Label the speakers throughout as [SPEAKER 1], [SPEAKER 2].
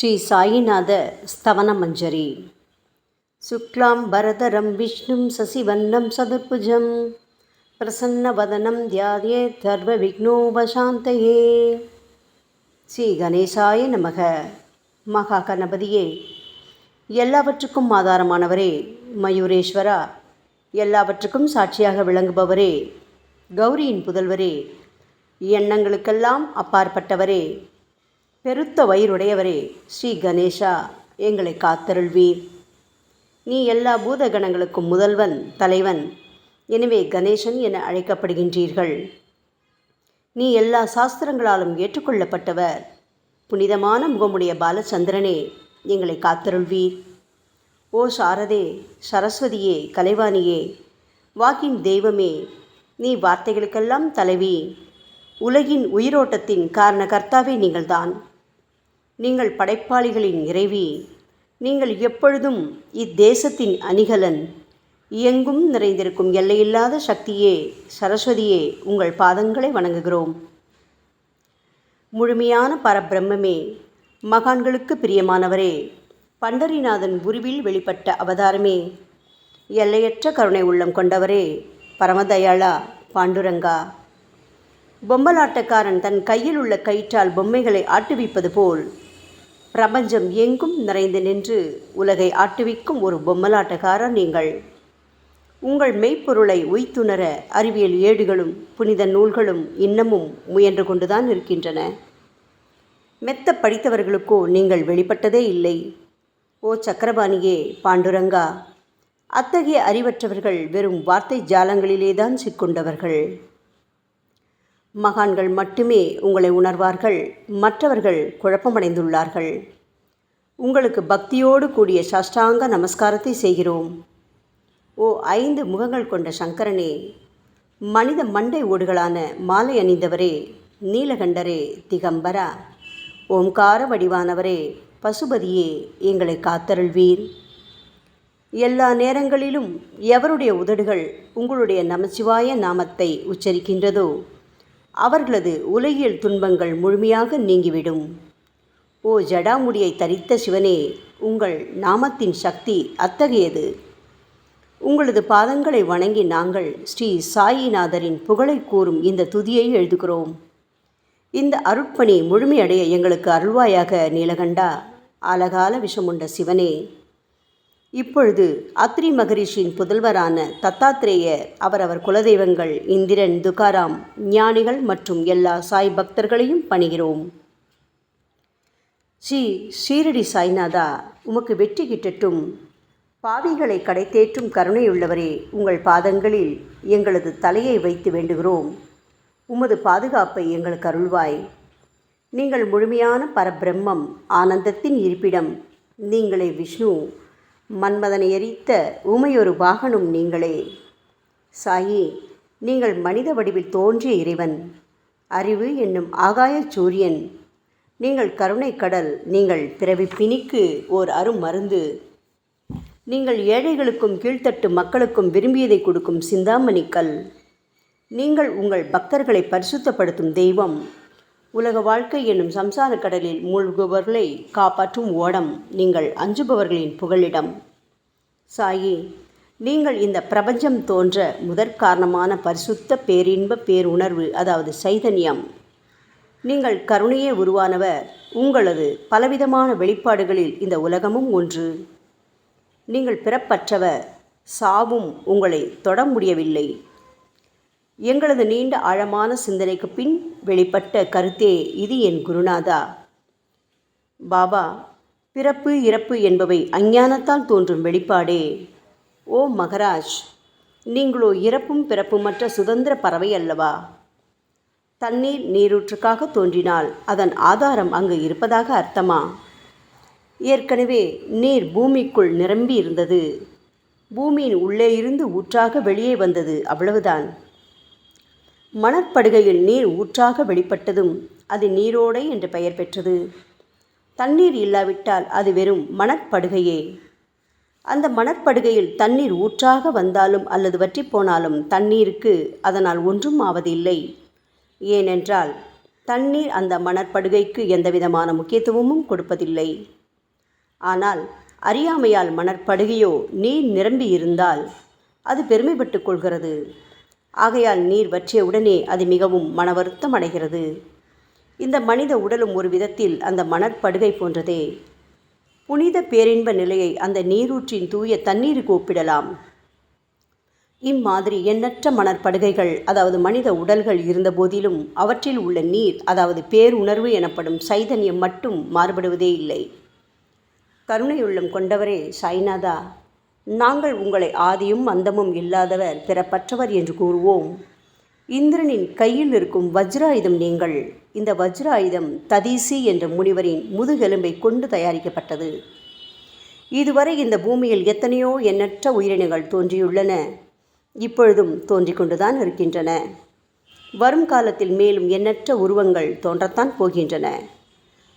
[SPEAKER 1] ஸ்ரீ சாயிநாத ஸ்தவனமஞ்சரி. சுக்லாம் பரதரம் விஷ்ணும் சசிவன்னம் சதுர்புஜம் பிரசன்னவதனம் தியாயேத் சர்வ விக்னோபசாந்தயே. ஸ்ரீ கணேசாய நமக. மகா கணபதியே, எல்லாவற்றுக்கும் ஆதாரமானவரே, மயூரேஸ்வரா, எல்லாவற்றுக்கும் சாட்சியாக விளங்குபவரே, கௌரியின் புதல்வரே, எண்ணங்களுக்கெல்லாம் அப்பாற்பட்டவரே, பெருத்த வயிறுடையவரே, ஸ்ரீ கணேசா, எங்களை காத்தருள்வீர். நீ எல்லா பூதகணங்களுக்கும் முதல்வன், தலைவன். எனவே கணேசன் என அழைக்கப்படுகின்றீர்கள். நீ எல்லா சாஸ்திரங்களாலும் ஏற்றுக்கொள்ளப்பட்டவர். புனிதமான முகமுடைய பாலச்சந்திரனே, எங்களை காத்தருள்வீர். ஓ சாரதே, சரஸ்வதியே, கலைவாணியே, வாக்கின் தெய்வமே, நீ வார்த்தைகளுக்கெல்லாம் தலைவி. உலகின் உயிரோட்டத்தின் காரண கர்த்தாவே நீங்கள்தான். நீங்கள் படைப்பாளிகளின் இறைவி. நீங்கள் எப்பொழுதும் இத்தேசத்தின் அணிகலன். எங்கும் நிறைந்திருக்கும் எல்லையில்லாத சக்தியே, சரஸ்வதியே, உங்கள் பாதங்களை வணங்குகிறோம். முழுமையான பரபிரம்மே, மகான்களுக்கு பிரியமானவரே, பண்டரிநாதன் உருவில் வெளிப்பட்ட அவதாரமே, எல்லையற்ற கருணை உள்ளம் கொண்டவரே, பரமதயாளா, பாண்டுரங்கா. பொம்மலாட்டக்காரன் தன் கையில் உள்ள கயிற்றால் பொம்மைகளை ஆட்டுவிப்பது போல் பிரபஞ்சம் எங்கும் நிறைந்து நின்று உலகை ஆட்டுவிக்கும் ஒரு பொம்மலாட்டக்காரர் நீங்கள். உங்கள் மெய்ப்பொருளை உய்த்துணர அறிவியல் ஏடுகளும் புனித நூல்களும் இன்னமும் முயன்று கொண்டுதான் இருக்கின்றன. மெத்த படித்தவர்களுக்கோ நீங்கள் வெளிப்பட்டதே இல்லை. ஓ சக்கரபாணியே, பாண்டுரங்கா, அத்தகைய அறிவற்றவர்கள் வெறும் வார்த்தை ஜாலங்களிலேதான் சிக்கொண்டவர்கள். மகான்கள் மட்டுமே உங்களை உணர்வார்கள். மற்றவர்கள் குழப்பமடைந்துள்ளார்கள். உங்களுக்கு பக்தியோடு கூடிய சாஷ்டாங்க நமஸ்காரத்தை செய்கிறோம். ஓ 5 முகங்கள் கொண்ட சங்கரனே, மனித மண்டை ஓடுகளான மாலை அணிந்தவரே, நீலகண்டரே, திகம்பரா, ஓம்கார வடிவானவரே, பசுபதியே, எங்களை காத்தருள்வீர். எல்லா நேரங்களிலும் எவருடைய உதடுகள் உங்களுடைய நமச்சிவாய நாமத்தை உச்சரிக்கின்றதோ அவர்களது உலகியல் துன்பங்கள் முழுமையாக நீங்கிவிடும். ஓ ஜடாமுடியை தரித்த சிவனே, உங்கள் நாமத்தின் சக்தி அத்தகையது. உங்களது பாதங்களை வணங்கி நாங்கள் ஸ்ரீ சாயிநாதரின் புகழை கூறும் இந்த துதியை எழுதுகிறோம். இந்த அருட்பணி முழுமையடைய எங்களுக்கு அருள்வாயாக நீலகண்டா, ஆலகால விஷமுண்ட சிவனே. இப்பொழுது அத்ரி மகரிஷியின் புதல்வரான தத்தாத்ரேயர், அவரவர் குலதெய்வங்கள் இந்திரன், துகாராம், ஞானிகள் மற்றும் எல்லா சாய் பக்தர்களையும் பணிகிறோம். ஸ்ரீ ஷீரடி சாய்நாதா, உமக்கு வெற்றி கிட்டட்டும். பாவிகளை கடைத்தேற்றும் கருணையுள்ளவரே, உங்கள் பாதங்களில் எங்களது தலையை வைத்து வேண்டுகிறோம். உமது பாதுகாப்பை எங்களுக்கு அருள்வாய். நீங்கள் முழுமையான பரபிரம்மம், ஆனந்தத்தின் இருப்பிடம். நீங்களே விஷ்ணு. மன்மதனை எரித்த ஊமையொரு வாகனும் நீங்களே. சாயி, நீங்கள் மனித வடிவில் தோன்றிய இறைவன். அறிவு என்னும் ஆகாய சூரியன். நீங்கள் கருணை கடல். நீங்கள் பிறவி பிணிக்கு ஓர் அருமருந்து. நீங்கள் ஏழைகளுக்கும் கீழ்த்தட்டு மக்களுக்கும் விரும்பியதை கொடுக்கும் சிந்தாமணிக்கல். நீங்கள் உங்கள் பக்தர்களை பரிசுத்தப்படுத்தும் தெய்வம். உலக வாழ்க்கை என்னும் சம்சார கடலில் மூழ்குபவர்களை காப்பாற்றும் ஓடம். நீங்கள் அஞ்சுபவர்களின் புகலிடம். சாயி, நீங்கள் இந்த பிரபஞ்சம் தோன்ற முதற்காரணமான பரிசுத்த பேரின்ப பேருணர்வு, அதாவது சைதன்யம். நீங்கள் கருணையே உருவானவர். உங்களது பலவிதமான வெளிப்பாடுகளில் இந்த உலகமும் ஒன்று. நீங்கள் பிறப்பற்றவர். சாவும் உங்களை தொட முடியவில்லை. எங்களது நீண்ட ஆழமான சிந்தனைக்கு பின் வெளிப்பட்ட கருத்தே இது என் குருநாதா. பாபா, பிறப்பு இறப்பு என்பவை அஞ்ஞானத்தால் தோன்றும் வெளிப்பாடே. ஓ மகராஜ், நீங்களோ இறப்பும் பிறப்புமற்ற சுதந்திர பறவை அல்லவா? தண்ணீர் நீரூற்றுக்காக தோன்றினால் அதன் ஆதாரம் அங்கு இருப்பதாக அர்த்தமா? ஏற்கனவே நீர் பூமிக்குள் நிரம்பி இருந்தது. பூமியின் உள்ளே இருந்து ஊற்றாக வெளியே வந்தது, அவ்வளவுதான். மணற்படுகையில் நீர் ஊற்றாக வெளிப்பட்டதும் அது நீரோடை என்று பெயர் பெற்றது. தண்ணீர் இல்லாவிட்டால் அது வெறும் மணற்படுகையே. அந்த மணற்படுகையில் தண்ணீர் ஊற்றாக வந்தாலும் அல்லது வற்றி போனாலும் தண்ணீருக்கு அதனால் ஒன்றும் ஆவதில்லை. ஏனென்றால் தண்ணீர் அந்த மணற்படுகைக்கு எந்தவிதமான முக்கியத்துவமும் கொடுப்பதில்லை. ஆனால் அறியாமையால் மணற்படுகையோ நீர் நிரம்பி இருந்தால் அது பெருமைப்பட்டு கொள்கிறது. ஆகையால் நீர் வற்றிய உடனே அது மிகவும் மனவருத்தம் அடைகிறது. இந்த மனித உடலும் ஒரு விதத்தில் அந்த மணற்படுகை போன்றதே. புனித பேரின்ப நிலையை அந்த நீரூற்றின் தூய தண்ணீருக்கு ஒப்பிடலாம். இம்மாதிரி எண்ணற்ற மணற்படுகைகள், அதாவது மனித உடல்கள் இருந்த போதிலும் அவற்றில் உள்ள நீர், அதாவது பேருணர்வு எனப்படும் சைதன்யம் மட்டும் மாறுபடுவதே இல்லை. கருணையுள்ளம் கொண்டவரே சாய்நாதா, நாங்கள் உங்களை ஆதியும் அந்தமும் இல்லாதவர், பிறப்பற்றவர் என்று கூறுவோம். இந்திரனின் கையில் இருக்கும் வஜ்ராயுதம் நீங்கள். இந்த வஜ்ராயுதம் ததீசி என்ற முனிவரின் முதுகெலும்பை கொண்டு தயாரிக்கப்பட்டது. இதுவரை இந்த பூமியில் எத்தனையோ எண்ணற்ற உயிரினங்கள் தோன்றியுள்ளன, இப்பொழுதும் தோன்றிக் கொண்டுதான் இருக்கின்றன. வரும் காலத்தில் மேலும் எண்ணற்ற உருவங்கள் தோன்றத்தான் போகின்றன.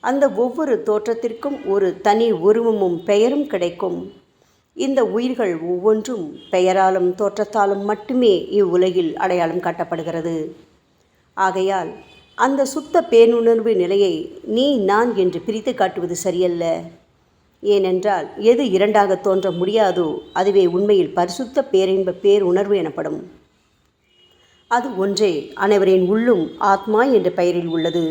[SPEAKER 1] அந்த ஒவ்வொரு தோற்றத்திற்கும் ஒரு தனி உருவமும் பெயரும் கிடைக்கும். இந்த உயிர்கள் ஒவ்வொன்றும் பெயராலும் தோற்றத்தாலும் மட்டுமே இவ்வுலகில் அடையாளம் காட்டப்படுகிறது. ஆகையால் அந்த சுத்த பேருணர்வு நிலையை நீ நான் என்று பிரித்து காட்டுவது சரியல்ல. ஏனென்றால் எது இரண்டாக தோன்ற முடியாதோ அதுவே உண்மையில் பரிசுத்த பேரின்ப பேருணர்வு எனப்படும். அது ஒன்றே அனைவரின் உள்ளும் ஆத்மா என்ற பெயரில் உள்ளது.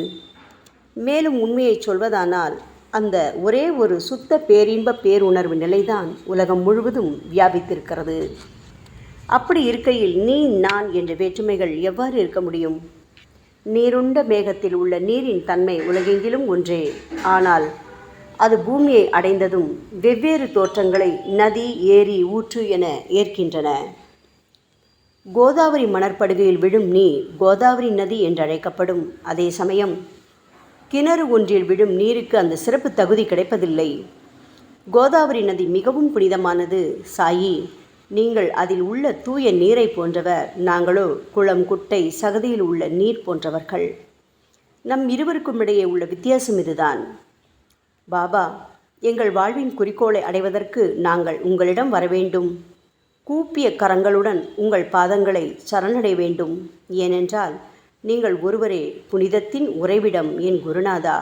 [SPEAKER 1] மேலும் உண்மையை சொல்வதானால் அந்த ஒரே ஒரு சுத்த பேரின்ப பேருணர்வு நிலைதான் உலகம் முழுவதும் வியாபித்திருக்கிறது. அப்படி இருக்கையில் நீ நான் என்ற வேற்றுமைகள் எவ்வாறு இருக்க முடியும்? நீருண்ட மேகத்தில் உள்ள நீரின் தன்மை உலகெங்கிலும் ஒன்றே. ஆனால் அது பூமியை அடைந்ததும் வெவ்வேறு தோற்றங்களை நதி, ஏரி, ஊற்று என ஏற்கின்றன. கோதாவரி மணற்படுகையில் விழும் நீர் கோதாவரி நதி என்றழைக்கப்படும். அதே சமயம் கிணறு ஒன்றில் விழும் நீருக்கு அந்த சிறப்பு தகுதி கிடைப்பதில்லை. கோதாவரி நதி மிகவும் புனிதமானது. சாயி, நீங்கள் அதில் உள்ள தூய நீரை போன்றவர், நாங்களோ குளம், குட்டை, சகதியில் உள்ள நீர் போன்றவர்கள். நம் இருவருக்கும் இடையே உள்ள வித்தியாசம் இதுதான். பாபா, எங்கள் வாழ்வின் குறிக்கோளை அடைவதற்கு நாங்கள் உங்களிடம் வரவேண்டும். கூப்பிய கரங்களுடன் உங்கள் பாதங்களை சரணடைய வேண்டும். ஏனென்றால் நீங்கள் ஒருவரே புனிதத்தின் உறைவிடம் என் குருநாதா.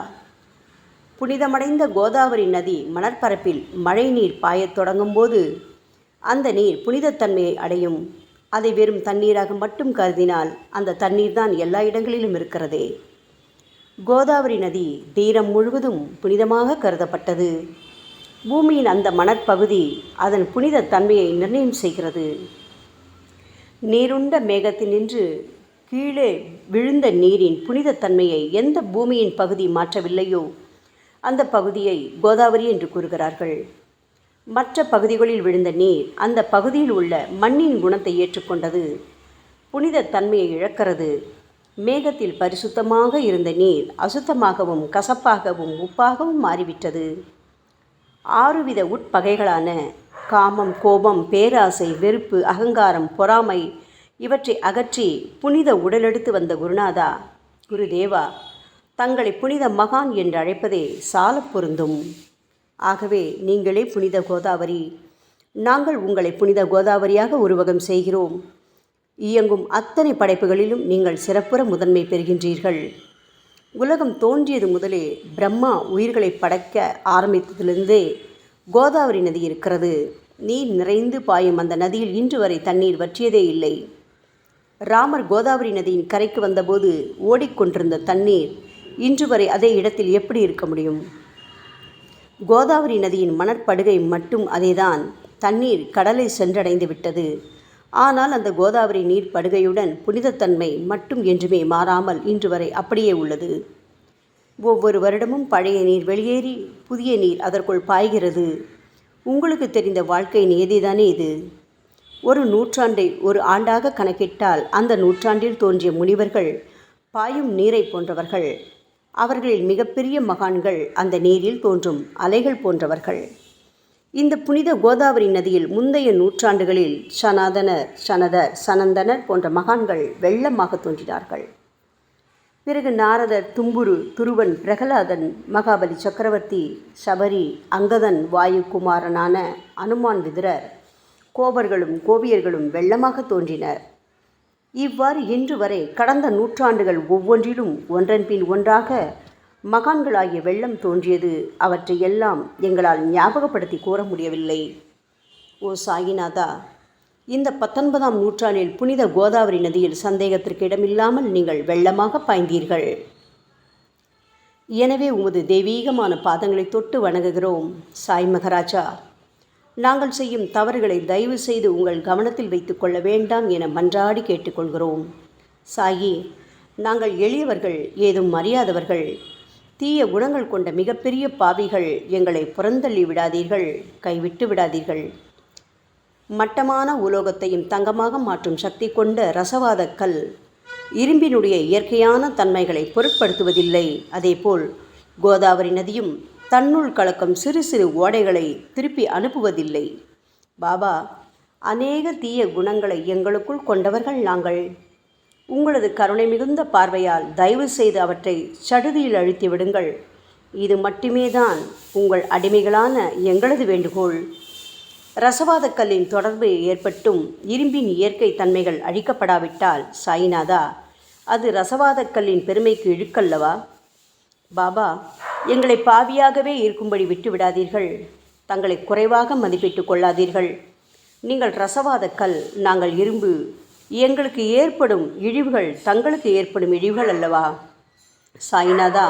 [SPEAKER 1] புனிதமடைந்த கோதாவரி நதி மணற்பரப்பில் மழை நீர் பாயத் தொடங்கும் போது அந்த நீர் புனிதத்தன்மையை அடையும். அதை வெறும் தண்ணீராக மட்டும் கருதினால் அந்த தண்ணீர் தான் எல்லா இடங்களிலும் இருக்கிறதே. கோதாவரி நதி தீரம் முழுவதும் புனிதமாக கருதப்பட்டது. பூமியின் அந்த மணற்பகுதி அதன் புனித தன்மையை நிர்ணயம் செய்கிறது. நீருண்ட மேகத்தினின்று கீழே விழுந்த நீரின் புனிதத்தன்மையை எந்த பூமியின் பகுதி மாற்றவில்லையோ அந்த பகுதியை கோதாவரி என்று கூறுகிறார்கள். மற்ற பகுதிகளில் விழுந்த நீர் அந்த பகுதியில் உள்ள மண்ணின் குணத்தை ஏற்றுக்கொண்டது, புனித தன்மையை இழக்கிறது. மேகத்தில் பரிசுத்தமாக இருந்த நீர் அசுத்தமாகவும் கசப்பாகவும் உப்பாகவும் மாறிவிட்டது. 6 வித உட்பகைகளான காமம், கோபம், பேராசை, வெறுப்பு, அகங்காரம், பொறாமை இவற்றை அகற்றி புனித உடலெடுத்து வந்த குருநாதா, குருதேவா, தங்களை புனித மகான் என்று அழைப்பதே சால பொருந்தும். ஆகவே நீங்களே புனித கோதாவரி. நாங்கள் உங்களை புனித கோதாவரியாக உருவகம் செய்கிறோம். இயங்கும் அத்தனை படைப்புகளிலும் நீங்கள் சிறப்புற முதன்மை பெறுகின்றீர்கள். உலகம் தோன்றியது முதலே பிரம்மா உயிர்களை படைக்க ஆரம்பித்ததிலிருந்தே கோதாவரி நதி இருக்கிறது. நீர் நிறைந்து பாயும் அந்த நதியில் இன்று வரை தண்ணீர் வற்றியதே இல்லை. ராமர் கோதாவரி நதியின் கரைக்கு வந்தபோது ஓடிக்கொண்டிருந்த தண்ணீர் இன்று வரை அதே இடத்தில் எப்படி இருக்க முடியும்? கோதாவரி நதியின் மணற்படுகை மட்டும் அதேதான். தண்ணீர் கடலை சென்றடைந்து விட்டது. ஆனால் அந்த கோதாவரி நீர் படுகையுடன் புனிதத்தன்மை மட்டும் என்றுமே மாறாமல் இன்று வரை அப்படியே உள்ளது. ஒவ்வொரு வருடமும் பழைய நீர் வெளியேறி புதிய நீர் அதற்குள் பாய்கிறது. உங்களுக்கு தெரிந்த வாழ்க்கை நியதிதானே இது. ஒரு நூற்றாண்டை ஒரு ஆண்டாக கணக்கிட்டால் அந்த நூற்றாண்டில் தோன்றிய முனிவர்கள் பாயும் நீரை போன்றவர்கள். அவர்களில் மிகப்பெரிய மகான்கள் அந்த நீரில் தோன்றும் அலைகள் போன்றவர்கள். இந்த புனித கோதாவரி நதியில் முந்தைய நூற்றாண்டுகளில் சனாதனர், சனதர், சனந்தனர் போன்ற மகான்கள் வெள்ளமாக தோன்றினார்கள். பிறகு நாரதர், தும்புரு, துருவன், பிரகலாதன், மகாபலி சக்கரவர்த்தி, சபரி, அங்கதன், வாயுகுமாரனான அனுமான், விதுரர், கோபர்களும் கோபியர்களும் வெள்ளமாக தோன்றினர். இவ்வாறு இன்று வரை கடந்த நூற்றாண்டுகள் ஒவ்வொன்றிலும் ஒன்றன் பின் ஒன்றாக மகான்களாகிய வெள்ளம் தோன்றியது. அவற்றை எல்லாம் எங்களால் ஞாபகப்படுத்தி கூற முடியவில்லை. ஓ சாயிநாதா, இந்த 19ஆம் நூற்றாண்டில் புனித கோதாவரி நதியில் சந்தேகத்திற்கு இடமில்லாமல் நீங்கள் வெள்ளமாக பாய்ந்தீர்கள். எனவே உமது தெய்வீகமான பாதங்களை தொட்டு வணங்குகிறோம். சாய் மகராஜா, நாங்கள் செய்யும் தவறுகளை தயவு செய்து உங்கள் கவனத்தில் வைத்து கொள்ள வேண்டாம் என மன்றாடி கேட்டுக்கொள்கிறோம். சாயி, நாங்கள் எளியவர்கள், ஏதும் அறியாதவர்கள், தீய குணங்கள் கொண்ட மிகப்பெரிய பாவிகள். எங்களை புறந்தள்ளி விடாதீர்கள், கைவிட்டு விடாதீர்கள். மட்டமான உலோகத்தையும் தங்கமாக மாற்றும் சக்தி கொண்ட ரசவாத கல் இரும்பினுடைய இயற்கையான தன்மைகளை பொருட்படுத்துவதில்லை. அதேபோல் கோதாவரி நதியும் தன்னுள் கலக்கும் சிறு சிறு ஓடைகளை திருப்பி அனுப்புவதில்லை. பாபா, அநேக தீய குணங்களை எங்களுக்குள் கொண்டவர்கள் நாங்கள். உங்களது கருணை மிகுந்த பார்வையால் தயவு செய்து அவற்றை சடுதியில் அழித்து விடுங்கள். இது மட்டுமே தான் உங்கள் அடிமைகளான எங்களது வேண்டுகோள். ரசவாத கல்லின் தொடர்பு ஏற்பட்டும் இரும்பின் இயற்கை தன்மைகள் அழிக்கப்படாவிட்டால் சாயிநாதா, அது ரசவாத கல்லின் பெருமைக்கு இழுக்கல்லவா? பாபா, எங்களை பாவியாகவே இருக்கும்படி விட்டுவிடாதீர்கள். தங்களை குறைவாக மதிப்பிட்டு கொள்ளாதீர்கள். நீங்கள் ரசவாத கல், நாங்கள் இரும்பு. எங்களுக்கு ஏற்படும் இழிவுகள் தங்களுக்கு ஏற்படும் இழிவுகள் அல்லவா? சாயிநாதா,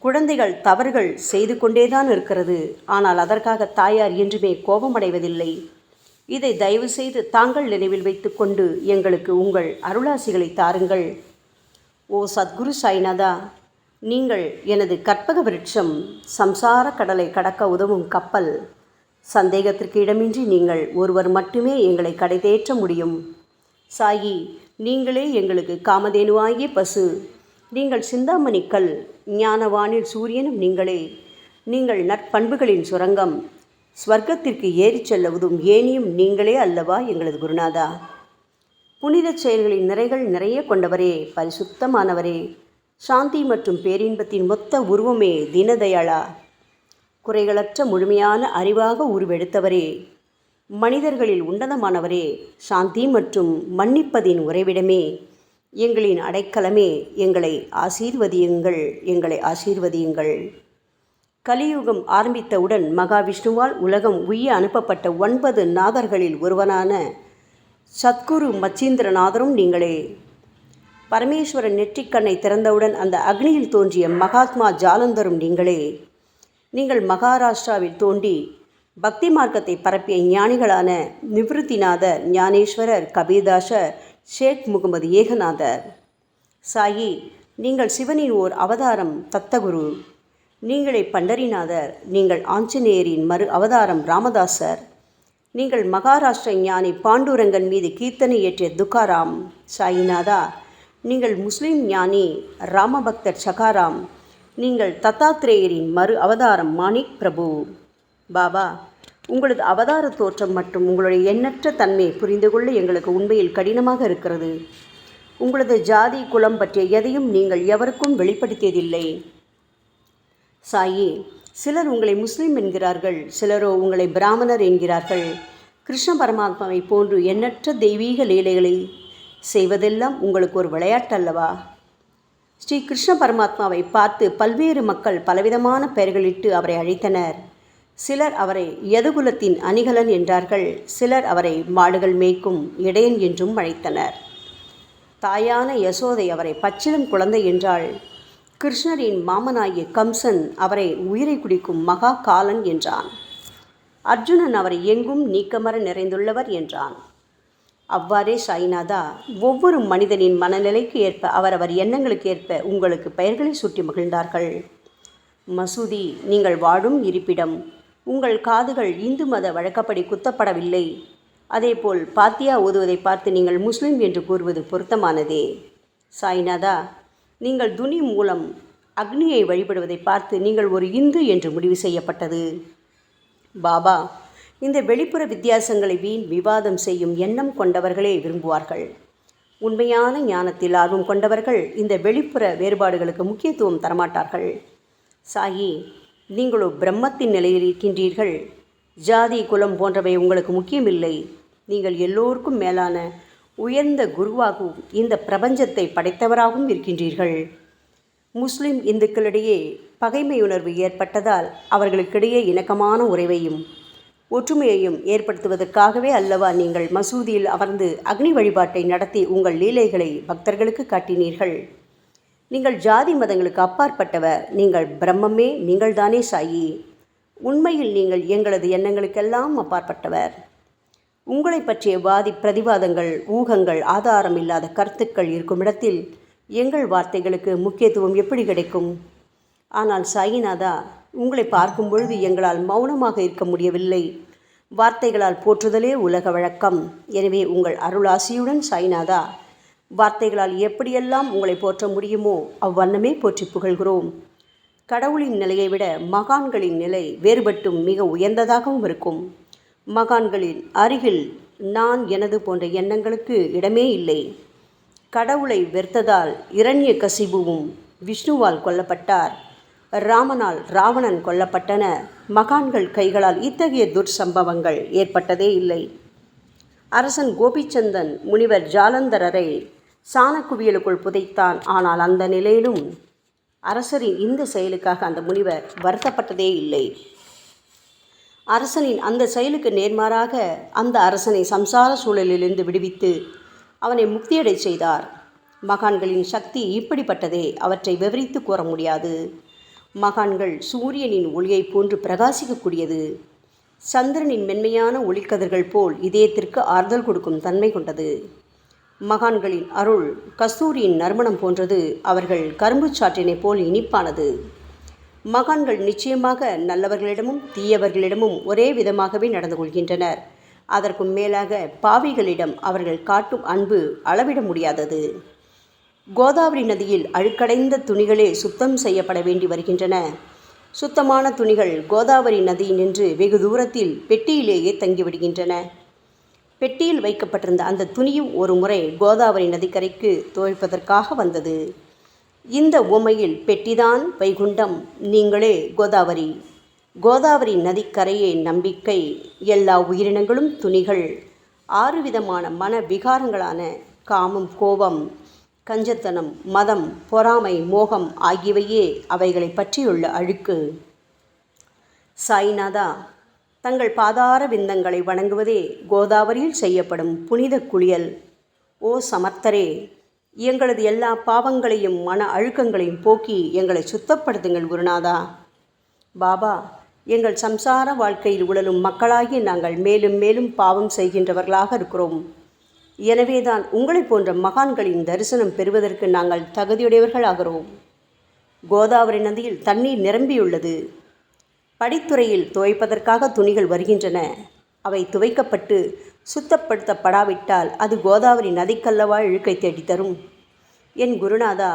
[SPEAKER 1] குழந்தைகள் தவறுகள் செய்து கொண்டேதான் இருக்கிறது. ஆனால் அதற்காக தாயார் என்றுமே கோபமடைவதில்லை. இதை தயவு செய்து தாங்கள் நினைவில் வைத்து கொண்டு எங்களுக்கு உங்கள் அருளாசிகளை தாருங்கள். ஓ சத்குரு சாய்நாதா, நீங்கள் எனது கற்பக விருட்சம், சம்சார கடலை கடக்க உதவும் கப்பல். சந்தேகத்திற்கு இடமின்றி நீங்கள் ஒருவர் மட்டுமே எங்களை கடைதேற்ற முடியும். சாயி, நீங்களே எங்களுக்கு காமதேனுவாகிய பசு. நீங்கள் சிந்தாமணி கல், ஞானவானில் சூரியனும் நீங்களே. நீங்கள் நற்பண்புகளின் சுரங்கம், ஸ்வர்க்கத்திற்கு ஏறிச் செல்லவதும் ஏனியும் நீங்களே அல்லவா எங்களது குருநாதா? புனித செயல்களின் நிறைகள் நிறைய கொண்டவரே, பரிசுத்தமானவரே, சாந்தி மற்றும் பேரின்பத்தின் மொத்த உருவமே தீனதயாளா, குறைகளற்ற முழுமையான அறிவாக உருவெடுத்தவரே, மனிதர்களில் உன்னதமானவரே, சாந்தி மற்றும் மன்னிப்பதின் உறைவிடமே, எங்களின் அடைக்கலமே, எங்களை ஆசீர்வதியுங்கள், எங்களை ஆசீர்வதியுங்கள். கலியுகம் ஆரம்பித்தவுடன் மகாவிஷ்ணுவால் உலகம் உய்ய அனுப்பப்பட்ட 9 நாதர்களில் ஒருவனான சத்குரு மச்சீந்திரநாதரும் நீங்களே. பரமேஸ்வரன் நெற்றிக்கண்ணை திறந்தவுடன் அந்த அக்னியில் தோன்றிய மகாத்மா ஜாலந்தரும் நீங்களே. நீங்கள் மகாராஷ்டிராவில் தோன்றி பக்தி மார்க்கத்தை பரப்பிய ஞானிகளான நிவிருத்திநாதர், ஞானேஸ்வரர், கபீர்தாசர், ஷேக் முகமது ஏகநாதர். சாயி, நீங்கள் சிவனின் ஓர் அவதாரம், தத்தகுரு. நீங்களே பண்டரிநாதர். நீங்கள் ஆஞ்சநேயரின் மறு அவதாரம் ராமதாசர். நீங்கள் மகாராஷ்டிர ஞானி பாண்டுரங்கன் மீது கீர்த்தனை இயற்றிய துக்காராம். சாயிநாதா, நீங்கள் முஸ்லிம் ஞானி ராமபக்தர் சகாராம். நீங்கள் தத்தாத்ரேயரின் மறு அவதாரம் மாணிக் பிரபு. பாபா, உங்களது அவதார தோற்றம் மற்றும் உங்களுடைய எண்ணற்ற தன்மை புரிந்து கொள்ள எங்களுக்கு உண்மையில் கடினமாக இருக்கிறது. உங்களது ஜாதி குலம் பற்றிய எதையும் நீங்கள் எவருக்கும் வெளிப்படுத்தியதில்லை. சாயி, சிலர் உங்களை முஸ்லீம் என்கிறார்கள், சிலரோ உங்களை பிராமணர் என்கிறார்கள். கிருஷ்ண பரமாத்மாவை போன்று எண்ணற்ற தெய்வீக லீலைகளை செய்வதெல்லாம் உங்களுக்கு ஒரு விளையாட்டல்லவா? ஸ்ரீ கிருஷ்ண பரமாத்மாவை பார்த்து பல்வேறு மக்கள் பலவிதமான பெயர்களிட்டு அவரை அழைத்தனர். சிலர் அவரை யதுகுலத்தின் அணிகலன் என்றார்கள். சிலர் அவரை மாடுகள் மேய்க்கும் இடையன் என்றும் அழைத்தனர். தாயான யசோதை அவரை பச்சிளம் குழந்தை என்றாள். கிருஷ்ணரின் மாமனாகிய கம்சன் அவரை உயிரை குடிக்கும் மகா காலன் என்றான். அர்ஜுனன் அவரை எங்கும் நீக்கமர நிறைந்துள்ளவர் என்றான். அவ்வாறே சாய்நாதா, ஒவ்வொரு மனிதனின் மனநிலைக்கு ஏற்ப அவரவர் எண்ணங்களுக்கு ஏற்ப உங்களுக்கு பெயர்களை சூட்டி மகிழ்ந்தார்கள். மசூதி, நீங்கள் வாழும் இருப்பிடம். உங்கள் காதுகள் இந்து மத வழக்கப்படி குத்தப்படவில்லை. அதேபோல் பாத்தியா ஓதுவதை பார்த்து நீங்கள் முஸ்லிம் என்று கூறுவது பொருத்தமானதே. சாய்நாதா, நீங்கள் துனி மூலம் அக்னியை வழிபடுவதை பார்த்து நீங்கள் ஒரு இந்து என்று முடிவு செய்யப்பட்டது. பாபா, இந்த வெளிப்புற வித்தியாசங்களை வீண் விவாதம் செய்யும் எண்ணம் கொண்டவர்களே விரும்புவார்கள். உண்மையான ஞானத்தில் ஆர்வம் கொண்டவர்கள் இந்த வெளிப்புற வேறுபாடுகளுக்கு முக்கியத்துவம் தரமாட்டார்கள். சாயி, நீங்களோ பிரம்மத்தின் நிலையில் இருக்கின்றீர்கள். ஜாதி குலம் போன்றவை உங்களுக்கு முக்கியமில்லை. நீங்கள் எல்லோருக்கும் மேலான உயர்ந்த குருவாகவும் இந்த பிரபஞ்சத்தை படைத்தவராகவும் இருக்கின்றீர்கள். முஸ்லிம் இந்துக்களிடையே பகைமையுணர்வு ஏற்பட்டதால் அவர்களுக்கிடையே இணக்கமான உறவையும் ஒற்றுமையையும் ஏற்படுத்துவதற்காகவே அல்லவா நீங்கள் மசூதியில் அமர்ந்து அக்னி வழிபாட்டை நடத்தி உங்கள் லீலைகளை பக்தர்களுக்கு காட்டினீர்கள். நீங்கள் ஜாதி மதங்களுக்கு அப்பாற்பட்டவர். நீங்கள் பிரம்மமே, நீங்கள்தானே சாயி. உண்மையில் நீங்கள் எங்களது எண்ணங்களுக்கெல்லாம் அப்பாற்பட்டவர். உங்களை பற்றிய வாதி பிரதிவாதங்கள், ஊகங்கள், ஆதாரம் இல்லாத கருத்துக்கள் இருக்கும் இடத்தில் எங்கள் வார்த்தைகளுக்கு முக்கியத்துவம் எப்படி கிடைக்கும்? ஆனால் சாயிநாதா, உங்களை பார்க்கும் பொழுது எங்களால் மௌனமாக இருக்க முடியவில்லை. வார்த்தைகளால் போற்றுதலே உலக வழக்கம். எனவே உங்கள் அருளாசியுடன் சாயிநாதா, வார்த்தைகளால் எப்படியெல்லாம் உங்களை போற்ற முடியுமோ அவ்வண்ணமே போற்றி புகழ்கிறோம். கடவுளின் நிலையை விட மகான்களின் நிலை வேறுபட்டும் மிக உயர்ந்ததாகவும் இருக்கும். மகான்களின் அருகில் நான் எனது போன்ற எண்ணங்களுக்கு இடமே இல்லை. கடவுளை வெறுத்ததால் இரண்யகசிபுவும் விஷ்ணுவால் கொல்லப்பட்டார். ராமனால் ராவணன் கொல்லப்பட்டன. மகான்கள் கைகளால் இத்தகைய துர்சம்பவங்கள் ஏற்பட்டதே இல்லை. அரசன் கோபிச்சந்தன் முனிவர் ஜாலந்தரரை சாணக்குவியலுக்குள் புதைத்தான். ஆனால் அந்த நிலையிலும் அரசரின் இந்த செயலுக்காக அந்த முனிவர் வருத்தப்பட்டதே இல்லை. அரசனின் அந்த செயலுக்கு நேர்மாறாக அந்த அரசனை சம்சார சூழலிலிருந்து விடுவித்து அவனை முக்தியடை செய்தார். மகான்களின் சக்தி இப்படிப்பட்டதே. அவற்றை விவரித்து கூற முடியாது. மகான்கள் சூரியனின் ஒளியை போன்று பிரகாசிக்கக்கூடியது. சந்திரனின் மென்மையான ஒளிக்கதிர்கள் போல் இதயத்திற்கு ஆறுதல் கொடுக்கும் தன்மை கொண்டது. மகான்களின் அருள் கஸ்தூரியின் நறுமணம் போன்றது. அவர்கள் கரும்பு சாற்றினை போல் இனிப்பானது. மகான்கள் நிச்சயமாக நல்லவர்களிடமும் தீயவர்களிடமும் ஒரே விதமாகவே நடந்து கொள்கின்றனர். அதற்கும் மேலாக பாவிகளிடம் அவர்கள் காட்டும் அன்பு அளவிட முடியாதது. கோதாவரி நதியில் அழுக்கடைந்த துணிகளே சுத்தம் செய்யப்பட வேண்டி வருகின்றன. சுத்தமான துணிகள் கோதாவரி நதியினின்று வெகு தூரத்தில் பெட்டியிலேயே தங்கிவிடுகின்றன. பெட்டியில் வைக்கப்பட்டிருந்த அந்த துணியும் ஒரு முறை கோதாவரி நதிக்கரைக்கு துவைப்பதற்காக வந்தது. இந்த உவமையில் பெட்டிதான் வைகுண்டம், நீங்களே கோதாவரி. கோதாவரி நதிக்கரையே நம்பிக்கை. எல்லா உயிரினங்களும் துணிகள். 6 விதமான மன விகாரங்களான காமம், கோபம், கஞ்சத்தனம், மதம், பொறாமை, மோகம் ஆகியவையே அவைகளை பற்றியுள்ள அழுக்கு. சாய்நாதா, தங்கள் பாதார விந்தங்களை வணங்குவதே கோதாவரியில் செய்யப்படும் புனித குளியல். ஓ சமர்த்தரே, எங்களது எல்லா பாவங்களையும் மன அழுக்கங்களையும் போக்கி எங்களை சுத்தப்படுத்துங்கள் குருநாதா. பாபா, எங்கள் சம்சார வாழ்க்கையில் உழலும் மக்களாகி நாங்கள் மேலும் மேலும் பாவம் செய்கின்றவர்களாக இருக்கிறோம். எனவேதான் உங்களை போன்ற மகான்களின் தரிசனம் பெறுவதற்கு நாங்கள் தகுதியுடையவர்களாகிறோம். கோதாவரி நதியில் தண்ணீர் நிரம்பியுள்ளது. படித்துறையில் துவைப்பதற்காக துணிகள் வருகின்றன. அவை துவைக்கப்பட்டு சுத்தப்படுத்தப்படாவிட்டால் அது கோதாவரி நதிக்கல்லவா இழுக்கை தேடித்தரும். என் குருநாதா,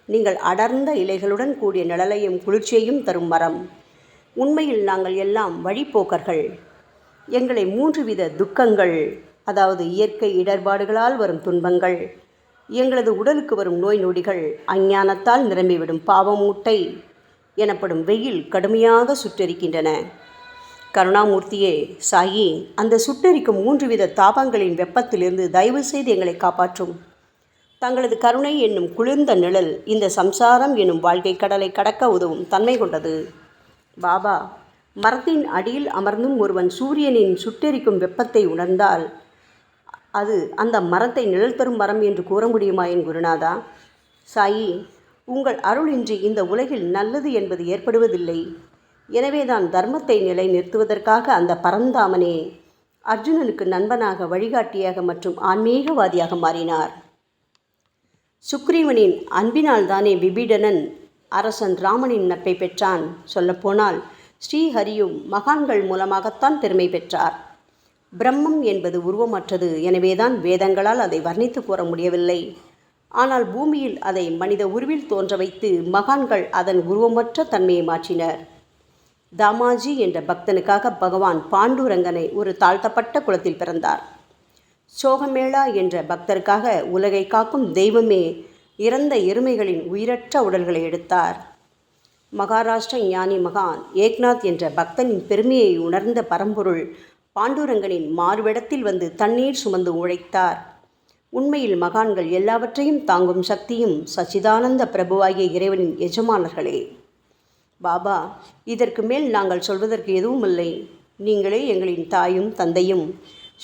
[SPEAKER 1] நீங்கள் அடர்ந்த இலைகளுடன் கூடிய நிழலையும் குளிர்ச்சியையும் தரும் மரம். உண்மையில் நாங்கள் எல்லாம் வழிப்போக்கர்கள். எங்களை 3 வித துக்கங்கள், அதாவது இயற்கை இடர்பாடுகளால் வரும் துன்பங்கள், எங்களது உடலுக்கு வரும் நோய் நொடிகள், அஞ்ஞானத்தால் நிரம்பிவிடும் பாவமூட்டை எனப்படும் வெயில் கடுமையாக சுட்டெரிக்கின்றன. கருணாமூர்த்தியே, சாயி, அந்த சுட்டெரிக்கும் 3 வித தாபங்களின் வெப்பத்திலிருந்து தயவு செய்து எங்களை காப்பாற்றும். தங்களது கருணை என்னும் குளிர்ந்த நிழல் இந்த சம்சாரம் என்னும் வாழ்க்கை கடலை கடக்க உதவும் தன்மை கொண்டது. பாபா, மரத்தின் அடியில் அமர்ந்தும் ஒருவன் சூரியனின் சுட்டெரிக்கும் வெப்பத்தை உணர்ந்தால் அது அந்த மரத்தை நிழல் தரும் மரம் என்று கூற முடியுமா என் குருநாதா? சாயி, உங்கள் அருளின்றி இந்த உலகில் நல்லது என்பது ஏற்படுவதில்லை. எனவேதான் தர்மத்தை நிலை நிறுத்துவதற்காக அந்த பரந்தாமனே அர்ஜுனனுக்கு நண்பனாக, வழிகாட்டியாக மற்றும் ஆன்மீகவாதியாக மாறினார். சுக்ரீவனின் அன்பினால் தானே விபீடனன் அரசன் ராமனின் நட்பை பெற்றான். சொல்லப்போனால் ஸ்ரீஹரியும் மகான்கள் மூலமாகத்தான் பெருமை பெற்றார். பிரம்மம் என்பது உருவமற்றது. எனவேதான் வேதங்களால் அதை வர்ணித்து கூற முடியவில்லை. ஆனால் பூமியில் அதை மனித உருவில் தோன்ற வைத்து மகான்கள் அதன் உருவமற்ற தன்மையை மாற்றினர். தாமாஜி என்ற பக்தனுக்காக பகவான் பாண்டுரங்கனை ஒரு தாழ்த்தப்பட்ட குலத்தில் பிறந்தார். சோகமேளா என்ற பக்தருக்காக உலகை காக்கும் தெய்வமே இறந்த எருமைகளின் உயிரற்ற உடல்களை எடுத்தார். மகாராஷ்டிர ஞானி மகான் ஏக்நாத் என்ற பக்தனின் பெருமையை உணர்ந்த பரம்பொருள் பாண்டுரங்கனின் மாறுவிடத்தில் வந்து தண்ணீர் சுமந்து உழைத்தார். உண்மையில் மகான்கள் எல்லாவற்றையும் தாங்கும் சக்தியும் சச்சிதானந்த பிரபுவாகிய இறைவனின் எஜமானர்களே. பாபா, இதற்கு மேல் நாங்கள் சொல்வதற்கு எதுவும் இல்லை. நீங்களே எங்களின் தாயும் தந்தையும்.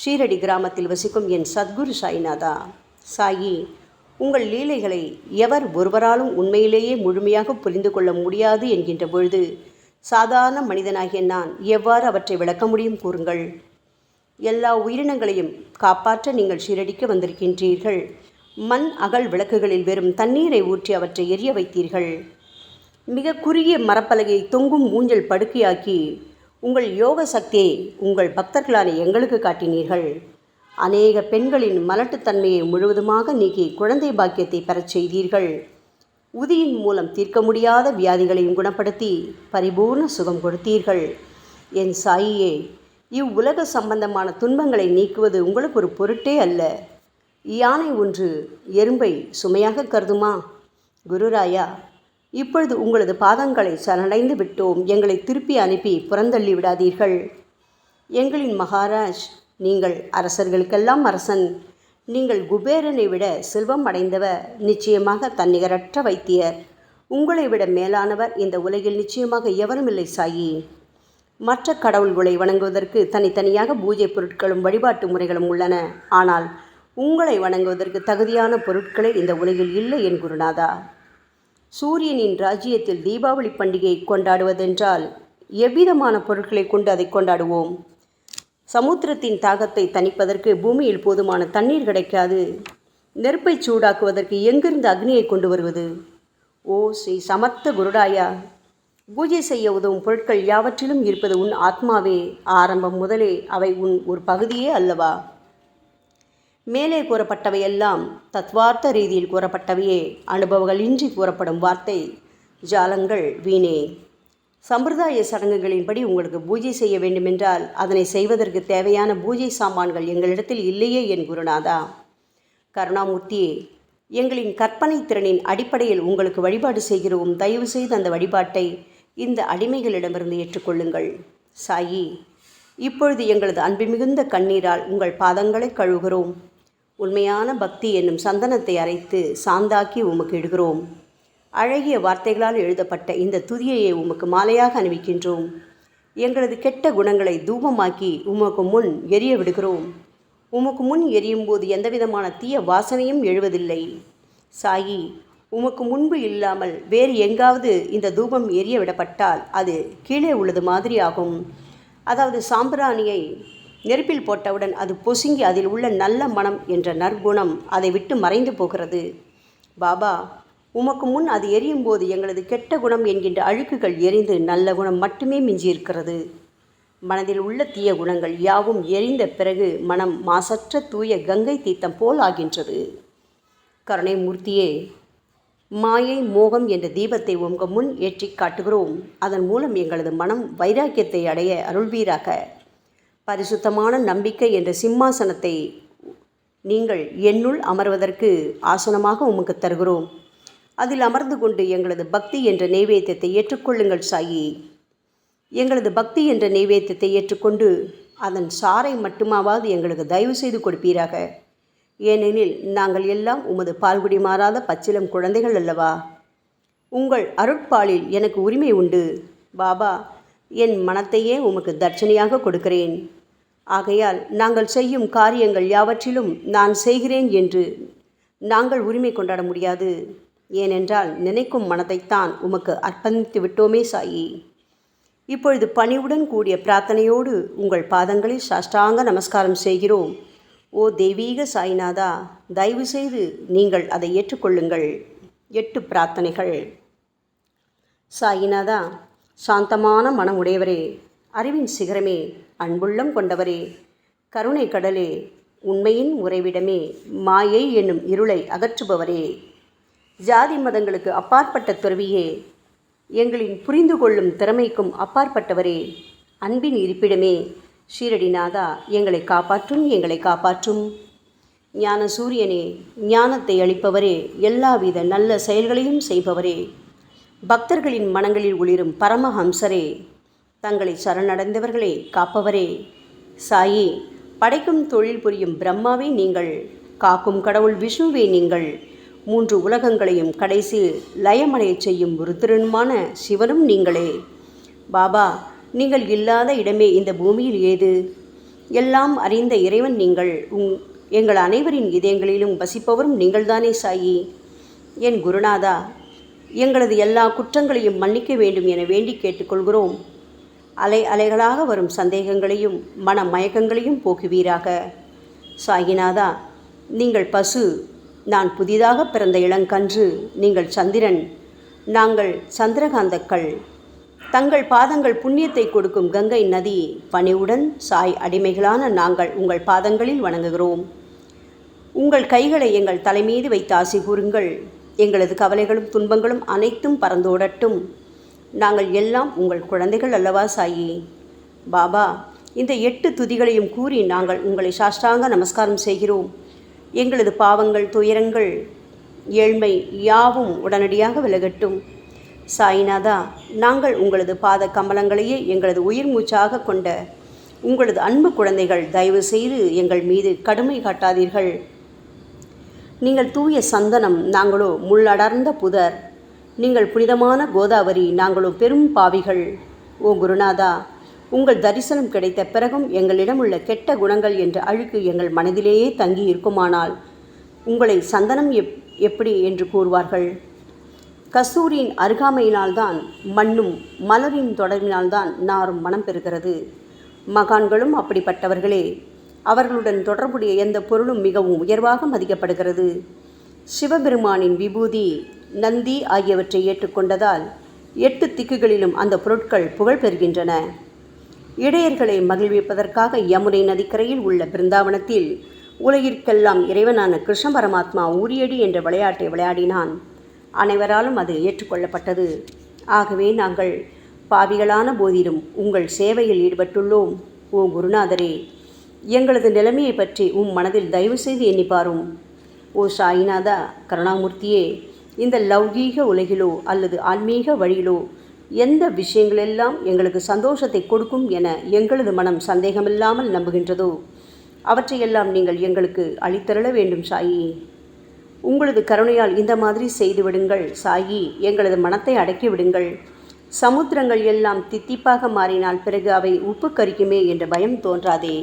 [SPEAKER 1] ஷீரடி கிராமத்தில் வசிக்கும் என் சத்குரு சாய்நாதா. சாயி, உங்கள் லீலைகளை எவர் ஒருவராலும் உண்மையிலேயே முழுமையாக புரிந்து கொள்ள முடியாது என்கின்ற பொழுது சாதாரண மனிதனாகிய நான் எவ்வாறு அவற்றை விளக்க முடியும் கூறுங்கள். எல்லா உயிரினங்களையும் காப்பாற்ற நீங்கள் ஷீரடிக்கு வந்திருக்கின்றீர்கள். மண் அகல் விளக்குகளில் வெறும் தண்ணீரை ஊற்றி அவற்றை எரிய வைத்தீர்கள். மிக குறுகிய மரப்பலகையை தொங்கும் ஊஞ்சல் படுக்கையாக்கி உங்கள் யோக சக்தியை உங்கள் பக்தர்களான எங்களுக்கு காட்டினீர்கள். அநேக பெண்களின் மலட்டுத்தன்மையை முழுவதுமாக நீக்கி குழந்தை பாக்கியத்தை பெறச் செய்தீர்கள். உதியின் மூலம் தீர்க்க முடியாத வியாதிகளையும் குணப்படுத்தி பரிபூர்ண சுகம் கொடுத்தீர்கள். என் சாயியே, இவ்வுலக சம்பந்தமான துன்பங்களை நீக்குவது உங்களுக்கு ஒரு பொருட்டே அல்ல. யானை ஒன்று எறும்பை சுமையாக கருதுமா? குருராயா, இப்பொழுது உங்களது பாதங்களை சரணடைந்து விட்டோம். எங்களை திருப்பி அனுப்பி புறந்தள்ளி விடாதீர்கள். எங்களின் மகாராஜ், நீங்கள் அரசர்களுக்கெல்லாம் அரசன். நீங்கள் குபேரனை விட செல்வம் அடைந்தவர். நிச்சயமாக தன்னிகரற்ற வைத்தியர். உங்களை விட மேலானவர் இந்த உலகில் நிச்சயமாக எவரும் இல்லை சாயி. மற்ற கடவுள்களை வணங்குவதற்கு தனித்தனியாக பூஜை பொருட்களும் வழிபாட்டு முறைகளும் உள்ளன. ஆனால் உங்களை வணங்குவதற்கு தகுதியான பொருட்களே இந்த உலகில் இல்லை என் குருநாதா. சூரியனின் ராஜ்யத்தில் தீபாவளி பண்டிகையை கொண்டாடுவதென்றால் எவ்விதமான பொருட்களை கொண்டு அதை கொண்டாடுவோம்? சமுத்திரத்தின் தாகத்தை தணிப்பதற்கு பூமியில் போதுமான தண்ணீர் கிடைக்காது. நெருப்பை சூடாக்குவதற்கு எங்கிருந்து அக்னியை கொண்டு வருவது? ஓ ஸ்ரீ சமர்த்த குருடாயா, பூஜை செய்ய உதவும் பொருட்கள் யாவற்றிலும் இருப்பது உன் ஆத்மாவே. ஆரம்பம் முதலே அவை உன் ஒரு பகுதியே அல்லவா? மேலே கூறப்பட்டவையெல்லாம் தத்வார்த்த ரீதியில் கூறப்பட்டவையே. அனுபவங்களின்றி கூறப்படும் வார்த்தை ஜாலங்கள் வீணே. சம்பிரதாய சடங்குகளின்படி உங்களுக்கு பூஜை செய்ய வேண்டுமென்றால் அதனை செய்வதற்கு தேவையான பூஜை சாமான்கள் எங்களிடத்தில் இல்லையே என் குருநாதா. கருணாமூர்த்தியே, எங்களின் கற்பனை திறனின் அடிப்படையில் உங்களுக்கு வழிபாடு செய்கிறோம். தயவு செய்து அந்த வழிபாட்டை இந்த அடிமைகளிடமிருந்து ஏற்றுக்கொள்ளுங்கள். சாயி, இப்பொழுது எங்களது அன்பு மிகுந்த கண்ணீரால் உங்கள் பாதங்களை கழுவுகிறோம். உண்மையான பக்தி என்னும் சந்தனத்தை அரைத்து சாந்தாக்கி உமக்கு இடுகிறோம். அழகிய வார்த்தைகளால் எழுதப்பட்ட இந்த துதியையை உமக்கு மாலையாக அணிவிக்கின்றோம். எங்களது கெட்ட குணங்களை தூபமாக்கி உமக்கு முன் எரிய விடுகிறோம். உமக்கு முன் எரியும் போது எந்தவிதமான தீய வாசனையும் எழுவதில்லை. சாயி, உமக்கு முன்பு இல்லாமல் வேறு எங்காவது இந்த தூபம் எரிய விடப்பட்டால் அது கீழே உள்ளது மாதிரி ஆகும். அதாவது சாம்பிராணியை நெருப்பில் போட்டவுடன் அது பொசுங்கி அதில் உள்ள நல்ல மனம் என்ற நற்குணம் அதை விட்டு மறைந்து போகிறது. பாபா, உமக்கு முன் அது எரியும் போது எங்களது கெட்ட குணம் என்கின்ற அழுக்குகள் எரிந்து நல்ல குணம் மட்டுமே மிஞ்சியிருக்கிறது. மனதில் உள்ள தீய குணங்கள் யாவும் எரிந்த பிறகு மனம் மாசற்ற தூய கங்கை தீர்த்தம் போல் ஆகின்றது. கருணை மூர்த்தியே, மாயை மோகம் என்ற தீபத்தை உங்கள் முன் ஏற்றி காட்டுகிறோம். அதன் மூலம் எங்களது மனம் வைராக்கியத்தை அடைய அருள்வீராக. பரிசுத்தமான நம்பிக்கை என்ற சிம்மாசனத்தை நீங்கள் என்னுள் அமர்வதற்கு ஆசனமாக உமக்கு தருகிறோம். அதில் அமர்ந்து கொண்டு எங்களது பக்தி என்ற நெய்வேத்தியத்தை ஏற்றுக்கொள்ளுங்கள் சாயி. எங்களது பக்தி என்ற நெய்வேத்தியத்தை ஏற்றுக்கொண்டு அதன் சாரை மட்டுமாவது எங்களுக்கு தயவு செய்து கொடுப்பீராக. ஏனெனில் நாங்கள் எல்லாம் உமது பால்குடி மாறாத பச்சிலம் குழந்தைகள் அல்லவா. உங்கள் அருட்பாலில் எனக்கு உரிமை உண்டு. பாபா, என் மனத்தையே உமக்கு தட்சணையாக கொடுக்கிறேன். ஆகையால் நாங்கள் செய்யும் காரியங்கள் யாவற்றிலும் நான் செய்கிறேன் என்று நாங்கள் உரிமை கொண்டாட முடியாது. ஏனென்றால் நினைக்கும் மனதைத்தான் உமக்கு அர்ப்பணித்து விட்டோமே சாயி. இப்பொழுது பணிவுடன் கூடிய பிரார்த்தனையோடு உங்கள் பாதங்களில் சாஷ்டாங்க நமஸ்காரம் செய்கிறோம். ஓ தெய்வீக சாய்நாதா, தயவு செய்து நீங்கள் அதை ஏற்றுக்கொள்ளுங்கள். 8 பிரார்த்தனைகள். சாய்நாதா, சாந்தமான மனம் உடையவரே, அறிவின் சிகரமே, அன்புள்ளம் கொண்டவரே, கருணை கடலே, உண்மையின் உறைவிடமே, மாயை என்னும் இருளை அகற்றுபவரே, ஜாதி மதங்களுக்கு அப்பாற்பட்ட துறவியே, எங்களின் புரிந்து கொள்ளும் திறமைக்கும் அப்பாற்பட்டவரே, அன்பின் இருப்பிடமே, ஷீரடிநாதா, எங்களை காப்பாற்றும், எங்களை காப்பாற்றும். ஞான சூரியனே, ஞானத்தை அளிப்பவரே, எல்லாவித நல்ல செயல்களையும் செய்பவரே, பக்தர்களின் மனங்களில் ஒளிரும் பரமஹம்சரே, தங்களை சரணடைந்தவர்களை காப்பவரே, சாயி, படைக்கும் தொழில் புரியும் பிரம்மாவே நீங்கள், காக்கும் கடவுள் விஷ்ணுவே நீங்கள். 3 உலகங்களையும் கடைசி லயமடையச் செய்யும் ருத்ரனுமான சிவனும் நீங்களே. பாபா, நீங்கள் இல்லாத இடமே இந்த பூமியில் ஏது? எல்லாம் அறிந்த இறைவன் நீங்கள். எங்கள் அனைவரின் இதயங்களிலும் வசிப்பவரும் நீங்கள்தானே சாயி. என் குருநாதா, எங்களது எல்லா குற்றங்களையும் மன்னிக்க வேண்டும் என வேண்டி கேட்டுக்கொள்கிறோம். அலை அலைகளாக வரும் சந்தேகங்களையும் மன மயக்கங்களையும் போக்குவீராக. சாயிநாதா, நீங்கள் பசு, நான் புதிதாக பிறந்த இளங்கன்று, நீங்கள் சந்திரன், நாங்கள் சந்திரகாந்தக்கள். தங்கள் பாதங்கள் புண்ணியத்தை கொடுக்கும் கங்கை நதி. பணிவுடன் சாய் அடிமைகளான நாங்கள் உங்கள் பாதங்களில் வணங்குகிறோம். உங்கள் கைகளை எங்கள் தலைமீது வைத்து ஆசி கூறுங்கள். எங்களது கவலைகளும் துன்பங்களும் அனைத்தும் பறந்தோடட்டும். நாங்கள் எல்லாம் உங்கள் குழந்தைகள் அல்லவா சாயி. பாபா, இந்த 8 துதிகளையும் கூறி நாங்கள் உங்களை சாஷ்டாங்க நமஸ்காரம் செய்கிறோம். எங்களது பாவங்கள், துயரங்கள், ஏழ்மை யாவும் உடனடியாக விலகட்டும். சாயிநாதா, நாங்கள் உங்களது பாத கமலங்களையே எங்களது உயிர் மூச்சாக கொண்ட உங்களது அன்பு குழந்தைகள். தயவு செய்து எங்கள் மீது கடுமை காட்டாதீர்கள். நீங்கள் தூய சந்தனம், நாங்களோ முள்ளடர்ந்த புதர். நீங்கள் புனிதமான கோதாவரி, நாங்களோ பெரும் பாவிகள். ஓ குருநாதா, உங்கள் தரிசனம் கிடைத்த பிறகும் எங்களிடம் உள்ள கெட்ட குணங்கள் என்ற அழுக்கு எங்கள் மனதிலேயே தங்கி இருக்குமானால் உங்களை சந்தனம் எப்படி என்று கூறுவார்கள்? கஸ்தூரியின் அருகாமையினால்தான் மண்ணும் மலரின் தொடர்பினால்தான் நாரும் மனம் பெறுகிறது. மகான்களும் அப்படிப்பட்டவர்களே. அவர்களுடன் தொடர்புடைய எந்த பொருளும் மிகவும் உயர்வாக மதிக்கப்படுகிறது. சிவபெருமானின் விபூதி, நந்தி ஆகியவற்றை ஏற்றுக்கொண்டதால் 8 திக்குகளிலும் அந்த பொருட்கள் புகழ் பெறுகின்றன. இடையர்களை மகிழ்விப்பதற்காக யமுனை நதிக்கரையில் உள்ள பிருந்தாவனத்தில் உலகிற்கெல்லாம் இறைவனான கிருஷ்ண பரமாத்மா ஊரியடி என்ற விளையாட்டை விளையாடினான். அனைவராலும் அது ஏற்றுக்கொள்ளப்பட்டது. ஆகவே நாங்கள் பாவிகளான போதிலும் உங்கள் சேவையில் ஈடுபட்டுள்ளோம். ஓ குருநாதரே, எங்களது நிலைமையை பற்றி மனதில் தயவு செய்து எண்ணிப்பாரும். ஓ சாயிநாதா கருணாமூர்த்தியே, இந்த லௌகீக உலகிலோ அல்லது ஆன்மீக வழியிலோ எந்த விஷயங்களெல்லாம் எங்களுக்கு சந்தோஷத்தை கொடுக்கும் என எங்களது மனம் சந்தேகமில்லாமல் நம்புகின்றதோ அவற்றையெல்லாம் நீங்கள் எங்களுக்கு அளித்தருள வேண்டும் சாயி. உங்களது கருணையால் இந்த மாதிரி செய்துவிடுங்கள் சாயி. எங்களது மனத்தை அடக்கி விடுங்கள். சமுத்திரங்கள் எல்லாம் தித்திப்பாக மாறினால் பிறகு அவை உப்பு கரிக்குமே என்ற பயம் தோன்றாதே.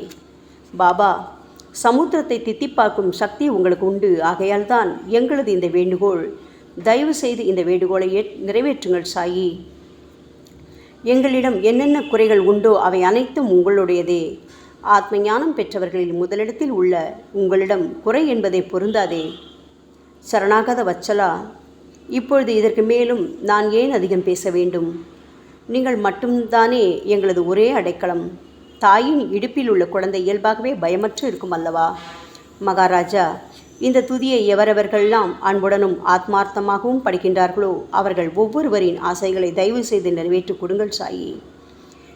[SPEAKER 1] பாபா, சமுத்திரத்தை தித்திப்பாக்கும் சக்தி உங்களுக்கு உண்டு. ஆகையால் தான் எங்களது இந்த வேண்டுகோள். தயவு செய்து இந்த வேண்டுகோளை நிறைவேற்றுங்கள் சாயி. எங்களிடம் என்னென்ன குறைகள் உண்டோ அவை அனைத்தும் உங்களுடையதே. ஆத்ம ஞானம் பெற்றவர்களில் முதலிடத்தில் உள்ள உங்களிடம் குறை என்பதை பொருந்தாதே. சரணாகத வச்சலா, இப்பொழுது இதற்கு மேலும் நான் ஏன் அதிகம் பேச வேண்டும்? நீங்கள் மட்டும்தானே எங்களது ஒரே அடைக்கலம். தாயின் இடுப்பில் உள்ள குழந்தை இயல்பாகவே பயமற்று இருக்கும் அல்லவா? மகாராஜா, இந்த துதியை எவரவர்களெல்லாம் அன்புடனும் ஆத்மார்த்தமாகவும் படிக்கின்றார்களோ அவர்கள் ஒவ்வொருவரின் ஆசைகளை தயவு செய்து நிறைவேற்றி கொடுங்கள் சாயி.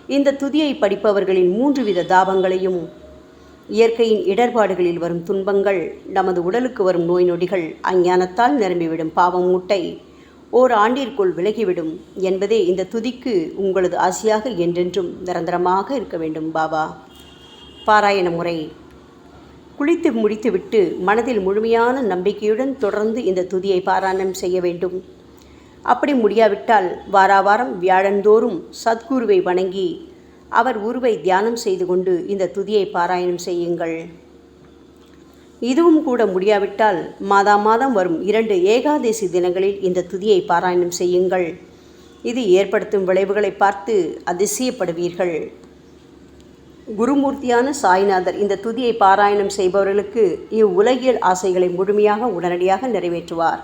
[SPEAKER 1] இந்த துதியை படிப்பவர்களின் 3 வித தாபங்களையும், இயற்கையின் இடர்பாடுகளில் வரும் துன்பங்கள், நமது உடலுக்கு வரும் நோய் நொடிகள், அஞ்ஞானத்தால் நிரம்பிவிடும் பாவம் மூட்டை ஓராண்டிற்குள் விலகிவிடும் என்பதே இந்த துதிக்கு உங்களது ஆசையாக என்றென்றும் நிரந்தரமாக இருக்க வேண்டும் பாபா. பாராயண முறை. குளித்து முடித்துவிட்டு மனதில் முழுமையான நம்பிக்கையுடன் தொடர்ந்து இந்த துதியை பாராயணம் செய்ய வேண்டும். அப்படி முடியாவிட்டால் வாராவாரம் வியாழந்தோறும் சத்குருவை வணங்கி அவர் உருவை தியானம் செய்து கொண்டு இந்த துதியை பாராயணம் செய்யுங்கள். இதுவும் கூட முடியாவிட்டால் மாதம் வரும் 2 ஏகாதசி தினங்களில் இந்த துதியை பாராயணம் செய்யுங்கள். இது ஏற்படுத்தும் விளைவுகளை பார்த்து அதிசயப்படுவீர்கள். குருமூர்த்தியான சாய்நாதர் இந்த துதியை பாராயணம் செய்பவர்களுக்கு இவ்வுலகியல் ஆசைகளை முழுமையாக உடனடியாக நிறைவேற்றுவார்.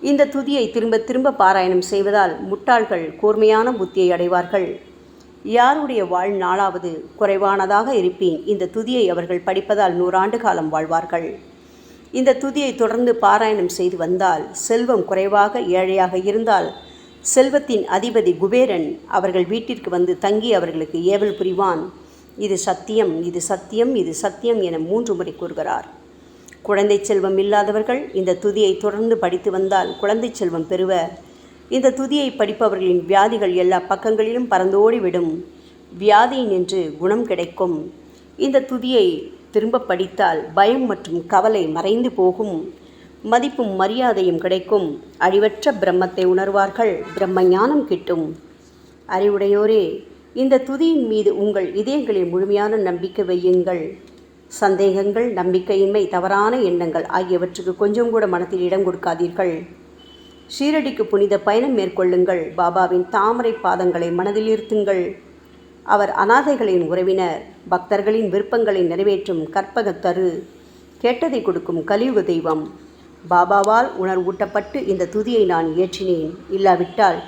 [SPEAKER 1] இந்த துதியை திரும்ப திரும்ப பாராயணம் செய்வதால் முட்டாள்கள் கூர்மையான புத்தியை அடைவார்கள். யாருடைய வாழ்நாளாவது குறைவானதாக இருப்பேன் இந்த துதியை அவர்கள் படிப்பதால் 100 ஆண்டு காலம் வாழ்வார்கள். இந்த துதியை தொடர்ந்து பாராயணம் செய்து வந்தால் செல்வம் குறைவாக ஏழையாக இருந்தால் செல்வத்தின் அதிபதி குபேரன் அவர்கள் வீட்டிற்கு வந்து தங்கி அவர்களுக்கு ஏவல் புரிவான். இது சத்தியம், இது சத்தியம், இது சத்தியம் என 3 முறை கூறுகிறார். குழந்தை செல்வம் இல்லாதவர்கள் இந்த துதியை தொடர்ந்து படித்து வந்தால் குழந்தை செல்வம் பெறுவர். இந்த துதியை படிப்பவர்களின் வியாதிகள் எல்லா பக்கங்களிலும் பறந்தோடிவிடும். வியாதி நின்று குணம் கிடைக்கும். இந்த துதியை திரும்ப படித்தால் பயம் மற்றும் கவலை மறைந்து போகும். மதிப்பும் மரியாதையும் கிடைக்கும். அழிவற்ற பிரம்மத்தை உணர்வார்கள். பிரம்ம ஞானம் கிட்டும். அறிவுடையோரே, இந்த துதியின் மீது உங்கள் இதயங்களில் முழுமையான நம்பிக்கை வையுங்கள். சந்தேகங்கள், நம்பிக்கையின்மை, தவறான எண்ணங்கள் ஆகியவற்றுக்கு கொஞ்சம் கூட மனத்தில் இடம் கொடுக்காதீர்கள். ஷீரடிக்கு புனித பயணம் மேற்கொள்ளுங்கள். பாபாவின் தாமரை பாதங்களை மனதில் இருத்துங்கள். அவர் அனாதைகளின் உறவினர், பக்தர்களின் விருப்பங்களை நிறைவேற்றும் கற்பகத்தரு, கேட்டதை கொடுக்கும் கலியுக தெய்வம். பாபாவால் உணர்வூட்டப்பட்டு இந்த துதியை நான் இயற்றினேன். இல்லாவிட்டால்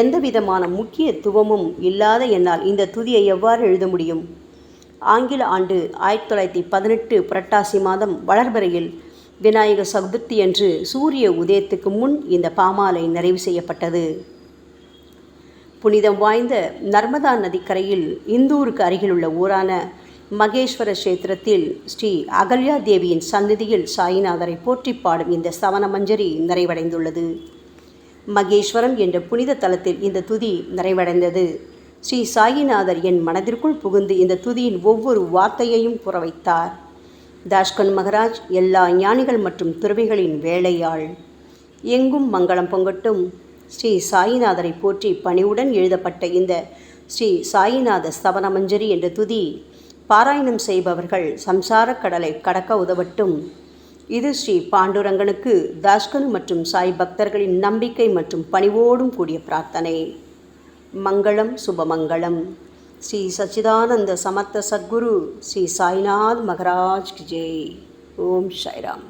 [SPEAKER 1] எந்த விதமான முக்கியத்துவமும் இல்லாத என்னால் இந்த துதியை எவ்வாறு எழுத முடியும்? ஆங்கில ஆண்டு 1918 புரட்டாசி மாதம் வளர்பிறையில் விநாயக சதுர்த்தி அன்று சூரிய உதயத்துக்கு முன் இந்த பாமாலை நிறைவு செய்யப்பட்டது. புனிதம் வாய்ந்த நர்மதா நதிக்கரையில் இந்தூருக்கு அருகிலுள்ள ஊரான மகேஸ்வர கஷேத்திரத்தில் ஸ்ரீ அகல்யா தேவியின் சந்நிதியில் சாயிநாதரை போற்றி பாடும் இந்த சவண மஞ்சரி நிறைவடைந்துள்ளது. மகேஸ்வரம் என்ற புனித தலத்தில் இந்த துதி நிறைவடைந்தது. ஸ்ரீ சாயிநாதர் என் மனதிற்குள் புகுந்து இந்த துதியின் ஒவ்வொரு வார்த்தையையும் புற வைத்தார். தாஷ்கன் மகராஜ் எல்லா ஞானிகள் மற்றும் துறவிகளின் வேலையாள். எங்கும் மங்களம் பொங்கட்டும். ஸ்ரீ சாயிநாதரை போற்றி பணிவுடன் எழுதப்பட்ட இந்த ஸ்ரீ சாயிநாத ஸ்தவன மஞ்சரி என்ற துதி பாராயணம் செய்பவர்கள் சம்சார கடலை கடக்க உதவட்டும். இது ஸ்ரீ பாண்டுரங்கனுக்கு தாஷ்கனு மற்றும் சாய் பக்தர்களின் நம்பிக்கை மற்றும் பணிவோடும் கூடிய பிரார்த்தனை. மங்களம், சுபமங்களம். ஸ்ரீ சச்சிதானந்த சமர்த்த சத்குரு ஸ்ரீ சாய்நாத் மகராஜ் கி ஜெய். ஓம் சாய்ராம்.